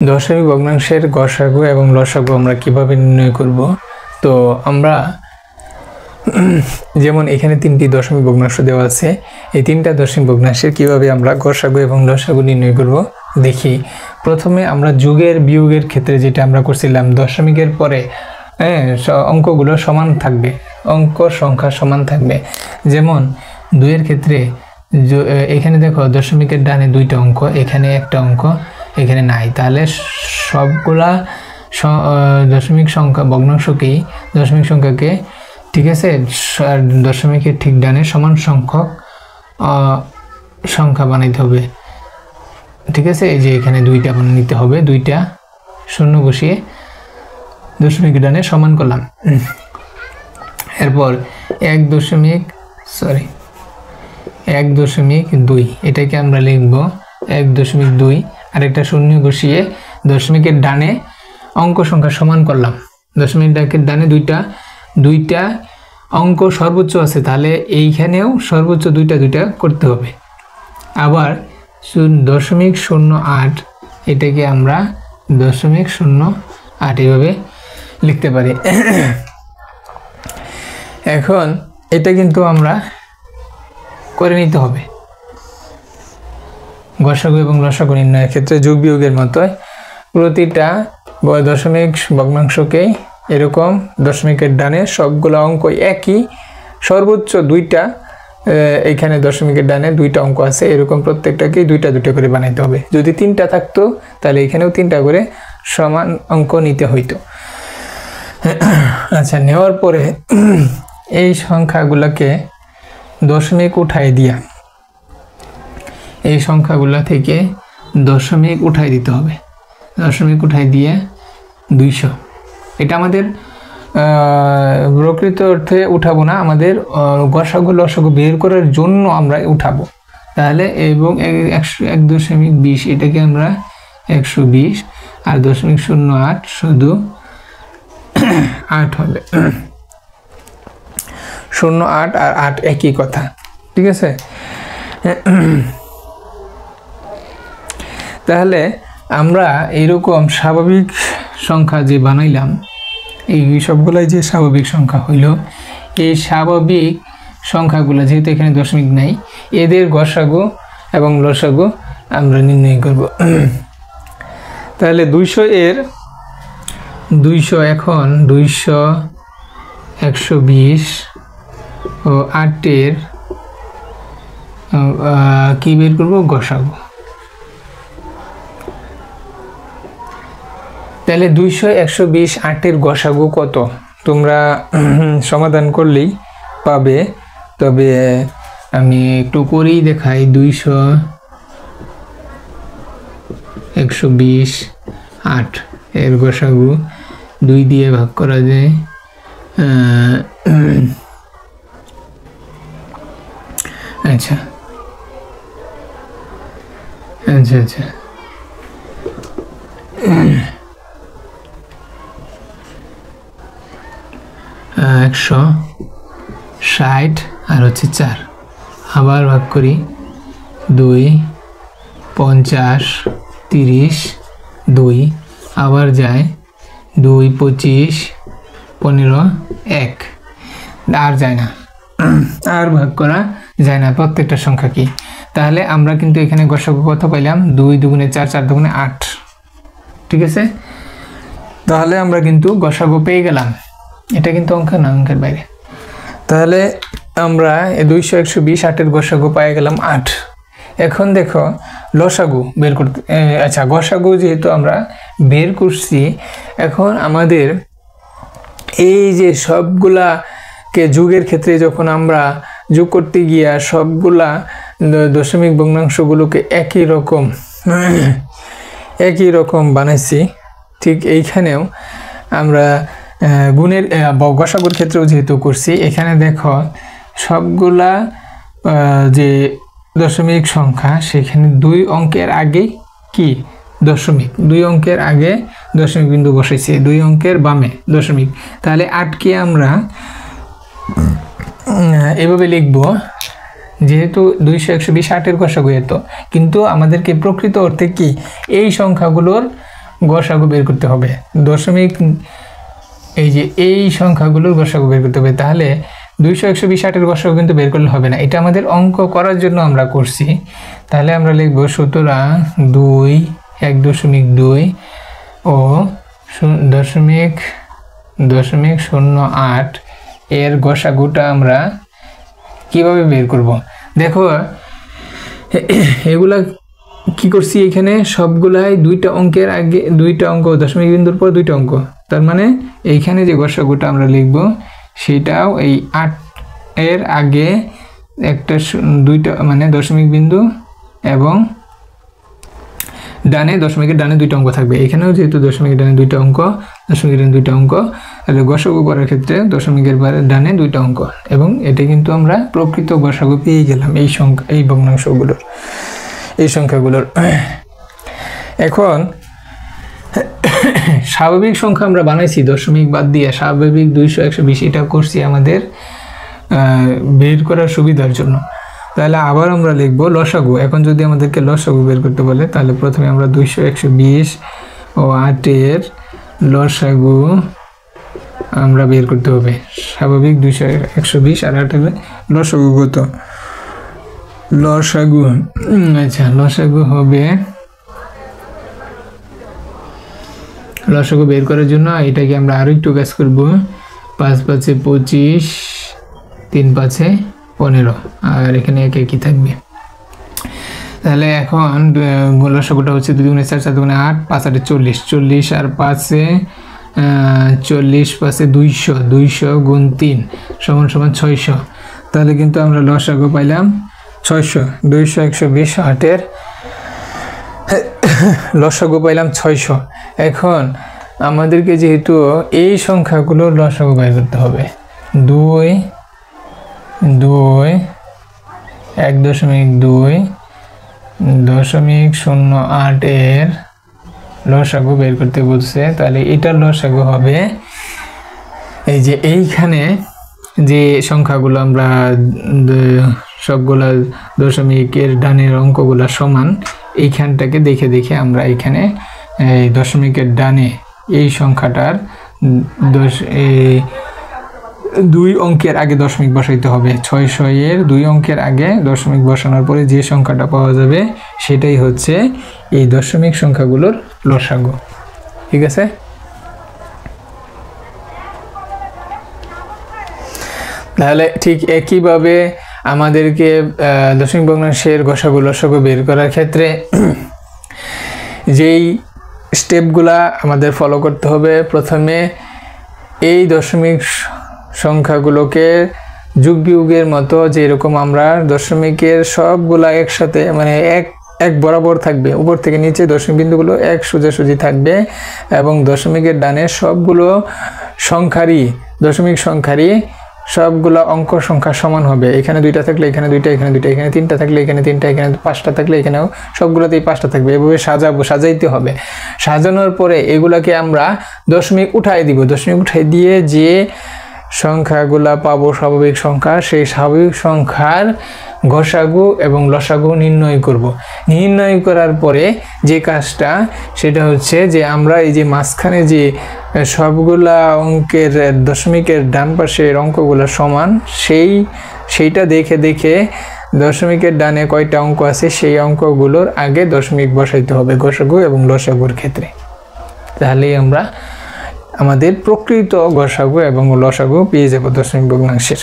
দশমিক ভগ্নাংশের গসাগু এবং লসাগু আমরা কিভাবে নির্ণয় করব। তো আমরা যেমন এখানে তিনটি দশমিক ভগ্নাংশ দেওয়া আছে, এই তিনটা দশমিক ভগ্নাংশের কিভাবে আমরা গসাগু এবং লসাগু নির্ণয় করব দেখি। প্রথমে আমরা যোগের বিয়োগের ক্ষেত্রে যেটা আমরা করছিলাম, দশমিকের পরে অঙ্কগুলো সমান থাকবে, অঙ্ক সংখ্যা সমান থাকবে। যেমন 2-এর ক্ষেত্রে এখানে দেখো দশমিকের ডানে 2টা অঙ্ক, এখানে একটা অঙ্ক, এখানে নাই, তাহলে সবগুলা দশমিক সংখ্যা ভগ্নাংশকেই দশমিক সংখ্যাকে ঠিক আছে দশমিকের ঠিক ডানে সমান সংখ্যক সংখ্যা বানাইতে হবে। ঠিক আছে, এই যে এখানে 2টা নিতে হবে, 2টা শূন্য বসিয়ে দশমিকের ডানে সমান করলাম। এরপর 1.2 এটাকে আমরা লিখব 1.2, আরেকটা শূন্য বসিয়ে দশমিকের ডানে অঙ্ক সংখ্যা সমান করলাম। দশমিকের ডানে দুইটা অঙ্ক সর্বোচ্চ আছে, তাহলে এইখানেও সর্বোচ্চ দুইটা করতে হবে। আবার 0.08 এটাকে আমরা 0.08 এইভাবে লিখতে পারি। এখন এটা কিন্তু আমরা করে নিতে হবে গসাগু এবং লসাগু নির্ণয়ের ক্ষেত্রে যোগ বিয়োগের মতোই প্রতিটা দশমিক ভগ্নাংশকেই এরকম দশমিকের ডানে সবগুলো অঙ্ক একই, সর্বোচ্চ 2টা, এখানে দশমিকের ডানে 2টা অঙ্ক আছে, এরকম প্রত্যেকটাকেই 2টা করে বানাইতে হবে। যদি 3টা থাকতো তাহলে এখানেও 3টা করে সমান অঙ্ক নিতে হইতো। আচ্ছা, নেওয়ার পরে এই সংখ্যাগুলোকে দশমিক উঠাই দিয়া, এই সংখ্যাগুলা থেকে দশমিক উঠাই দিতে হবে। দশমিক উঠাই দিয়ে 200, এটা আমাদের প্রকৃত অর্থে উঠাবো না, আমাদের গসাগু লসাগু বের করার জন্য আমরা উঠাবো। তাহলে এবং 1.20 এটাকে আমরা 120 আর 0.08 শুধু 8 হবে। 0.8 আর 8 একই কথা, ঠিক আছে। তাহলে আমরা এইরকম স্বাভাবিক সংখ্যা যে বানাইলাম, এই সবগুলাই যে স্বাভাবিক সংখ্যা হইল, এই স্বাভাবিক সংখ্যাগুলো যেহেতু এখানে দশমিক নাই, এদের গসাগু এবং লসাগু আমরা নির্ণয় করব। তাহলে 200 এখন 200, 120 ও 8-এর কি বের করব? গসাগু। তাহলে 200, 120, 8-এর গসাগু কত তোমরা সমাধান করলেই পাবে। তবে আমি একটু করেই দেখাই। 200, 120, 8 এর গসাগু 2 দিয়ে ভাগ করা যায়। আচ্ছা, 160 আর হচ্ছে 4, আবার ভাগ করি 2, 50, 30, 2 আবার যায় 2, 25, 15, 1 আর যায় না, আর ভাগ করা যায় না প্রত্যেকটা সংখ্যা কি। তাহলে আমরা কিন্তু এখানে গসাগু কত পাইলাম? 2 দুগুণে 4, 4 দুগুণে 8, ঠিক আছে। তাহলে আমরা কিন্তু গসাগু পেয়ে গেলাম, এটা কিন্তু অঙ্ক না, অঙ্কের বাইরে। তাহলে আমরা 200, 120, 8-এর গসাগু পাই গেলাম 8। এখন দেখো লসাগু বের করতে, আচ্ছা গসাগু যেহেতু আমরা বের করছি, এখন আমাদের এই যে সবগুলাকে যোগের ক্ষেত্রে যখন আমরা যোগ করতে গিয়া সবগুলা দশমিক ভগ্নাংশগুলোকে একই রকম বানাইছি, ঠিক এইখানেও আমরা গুণের গসাগুর ক্ষেত্রেও যেহেতু করছি, এখানে দেখো সবগুলা যে দশমিক সংখ্যা সেখানে 2 অঙ্কের আগে কি দশমিক, 2 অঙ্কের আগে দশমিক বিন্দু বসাইছি, 2 অঙ্কের বামে দশমিক। তাহলে 8কে আমরা এভাবে লিখব, যেহেতু 200, 120, 8-এর গসাগু এত, কিন্তু আমাদেরকে প্রকৃত অর্থে কি এই সংখ্যাগুলোর গসাগু বের করতে হবে। দশমিক এই যে এই সংখ্যাগুলোর গসাগু বের করতে হবে। তাহলে 200 120 8 এর গসাগু কিন্তু বের করলে হবে না, এটা আমাদের অঙ্ক করার জন্য আমরা করছি। তাহলে আমরা লিখব সুতরাং 2 1.2 ও 0.08 এর গসাগুটা আমরা কিভাবে বের করব। দেখো এগুলা কি করছি, এখানে সবগুলাই দুইটা অঙ্কের আগে দুইটা অঙ্ক, দশমিক বিন্দুর পর দুইটা অঙ্ক। তার মানে এইখানে যে গসাগুটা আমরা লিখব সেটাও এই 8 এর আগে একটা দুইটা মানে দশমিক বিন্দু এবং ডানে দশমিকের ডানে দুইটা অঙ্ক থাকবে। এখানেও যেহেতু দশমিকের ডানে দুইটা অঙ্ক, দশমিকের ডানে দুইটা অঙ্ক, তাহলে গসাগু করার ক্ষেত্রে দশমিকের ডানে দুইটা অঙ্ক, এবং এটা কিন্তু আমরা প্রকৃত গসাগু পেয়ে গেলাম এই সংখ্যা, এই ভগ্নাংশগুলোর, এই সংখ্যাগুলোর। এখন স্বাভাবিক সংখ্যা আমরা বানাইছি দশমিক বাদ দিয়ে, স্বাভাবিক 200 120 এটা করছি আমাদের বের করার সুবিধার জন্য। তাহলে আবার আমরা লিখব লসাগু। এখন যদি আমাদেরকে লসাগু বের করতে বলে তাহলে প্রথমে আমরা 200 120 ও 8 এর লসাগু আমরা বের করতে হবে। স্বাভাবিক 200 120 আর 8 এর লসাগু কত? লসাগু আচ্ছা লসাগু হবে, লসাগু বের করার জন্য এটাকে আমরা আরো একটু কাজ করব। 5 5 25, 3 5 15, আর এখানে একে কি থাকবে। তাহলে এখন লসাগুটা হচ্ছে 2 × 4 4 × 8 5 8 40, 40 আর 5 40 5 200, 200 × 3 = 600। তাহলে কিন্তু আমরা লসাগু পাইলাম 600। 200 120 8 এর লসাগু পাইলাম 600। এখন আমাদেরকে যেহেতু এই সংখ্যাগুলোর লসাগু বের করতে হবে, 2 2 1.2 0.08 এর লসাগু বের করতে বলছে। তাহলে এটার লসাগু হবে এই যে এইখানে যে সংখ্যাগুলো আমরা সবগুলা দশমিকের ডানের অঙ্কগুলা সমান, এইখানটাকে দেখে দেখে আমরা এখানে এই দশমিকের ডানে এই সংখ্যাটার 2 অঙ্কের আগে দশমিক বসাইতে হবে। 600 এর 2 অঙ্কের আগে দশমিক বসানোর পরে যে সংখ্যাটা পাওয়া যাবে সেটাই হচ্ছে এই দশমিক সংখ্যাগুলোর লসাগু। ঠিক আছে? তাহলে ঠিক একইভাবে আমাদেরকে দশমিক ভগ্নাংশের গসাগু লসাগু বের করার ক্ষেত্রে যেই স্টেপগুলা আমাদের ফলো করতে হবে, প্রথমে এই দশমিক সংখ্যাগুলোকে যুগ বিয়োগের মতো যেরকম আমরা দশমিকের সবগুলা একসাথে মানে এক বরাবর থাকবে, উপর থেকে নিচে দশমিক বিন্দুগুলো এক সোজাসুজি থাকবে, এবং দশমিকের ডানে সবগুলো সংখ্যারই দশমিক সংখ্যারই সবগুলো অঙ্ক সংখ্যা সমান হবে। এখানে 2টা থাকলে এখানে 2টা, এখানে 2টা, এখানে 3টা থাকলে এখানে 3টা, এখানে 5টা থাকলে এখানেও সবগুলোতেই 5টা থাকবে। এভাবে সাজাইতে হবে। সাজানোর পরে এগুলাকে আমরা দশমিক উঠাই দিব। দশমিক উঠাই দিয়ে যে সংখ্যাগুলা পাবো স্বাভাবিক সংখ্যা, সেই স্বাভাবিক সংখ্যার গসাগু এবং লসাগু নির্ণয় করব। নির্ণয় করার পরে যে কাজটা সেটা হচ্ছে যে আমরা এই যে মাঝখানে যে সবগুলা অঙ্কের দশমিকের ডান পাশের অঙ্কগুলো সমান, সেইটা দেখে দেখে দশমিকের ডানে কয়টা অঙ্ক আছে সেই অঙ্কগুলোর আগে দশমিক বসাইতে হবে গসাগু এবং লসাগুর ক্ষেত্রে। তাহলেই আমরা আমাদের প্রকৃত গসাগু এবং লসাগু পেয়ে যাব দশমিক ভগ্নাংশের।